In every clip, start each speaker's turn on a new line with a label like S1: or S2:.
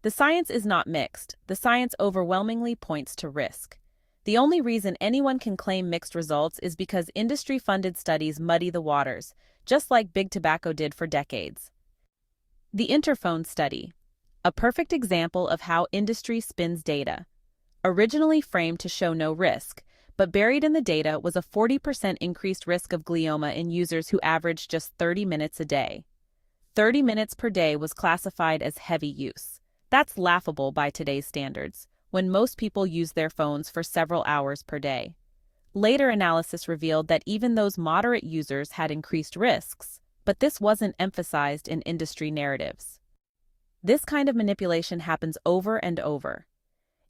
S1: The science is not mixed. The science overwhelmingly points to risk. The only reason anyone can claim mixed results is because industry-funded studies muddy the waters, just like big tobacco did for decades. The Interphone Study, a perfect example of how industry spins data. Originally framed to show no risk, but buried in the data was a 40% increased risk of glioma in users who averaged just 30 minutes a day. 30 minutes per day was classified as heavy use. That's laughable by today's standards, when most people use their phones for several hours per day. Later analysis revealed that even those moderate users had increased risks, but this wasn't emphasized in industry narratives. This kind of manipulation happens over and over.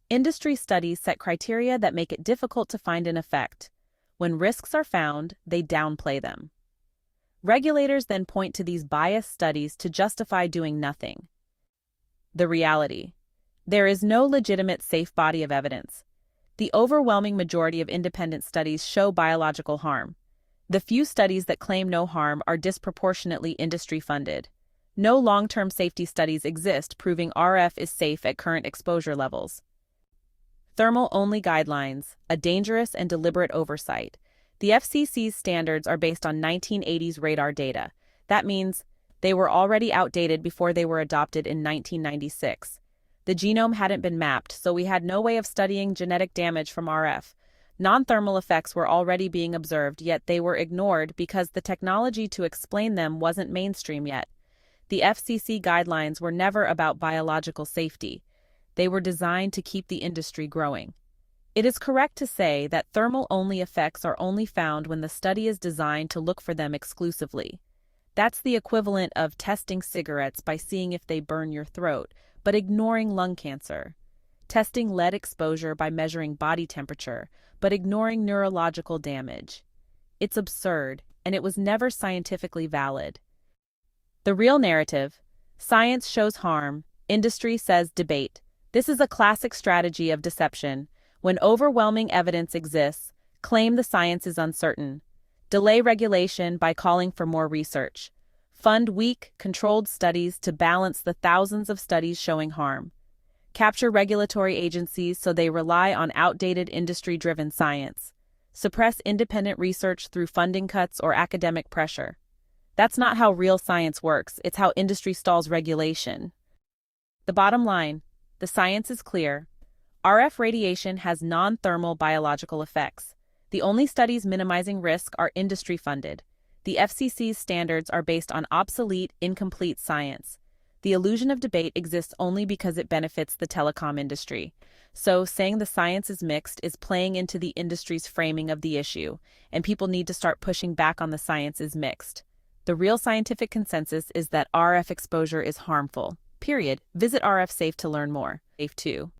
S1: Industry studies set criteria that make it difficult to find an effect. When risks are found, they downplay them. Regulators then point to these biased studies to justify doing nothing. The reality: there is no legitimate safe body of evidence. The overwhelming majority of independent studies show biological harm. The few studies that claim no harm are disproportionately industry-funded. No long-term safety studies exist proving RF is safe at current exposure levels. Thermal-only guidelines, a dangerous and deliberate oversight. The FCC's standards are based on 1980s radar data. That means they were already outdated before they were adopted in 1996. The genome hadn't been mapped, so we had no way of studying genetic damage from RF. Non-thermal effects were already being observed, yet they were ignored because the technology to explain them wasn't mainstream yet. The FCC guidelines were never about biological safety. They were designed to keep the industry growing. It is correct to say that thermal-only effects are only found when the study is designed to look for them exclusively. That's the equivalent of testing cigarettes by seeing if they burn your throat, but ignoring lung cancer. Testing lead exposure by measuring body temperature, but ignoring neurological damage. It's absurd, and it was never scientifically valid. The real narrative: science shows harm, industry says debate. This is a classic strategy of deception. When overwhelming evidence exists, claim the science is uncertain. Delay regulation by calling for more research. Fund weak, controlled studies to balance the thousands of studies showing harm. Capture regulatory agencies so they rely on outdated industry-driven science. Suppress independent research through funding cuts or academic pressure. That's not how real science works, it's how industry stalls regulation. The bottom line: the science is clear. RF radiation has non-thermal biological effects. The only studies minimizing risk are industry-funded. The FCC's standards are based on obsolete, incomplete science. The illusion of debate exists only because it benefits the telecom industry. So, saying the science is mixed is playing into the industry's framing of the issue, and people need to start pushing back on the science is mixed. The real scientific consensus is that RF exposure is harmful. Period. Visit RF Safe to learn more. Safe 2.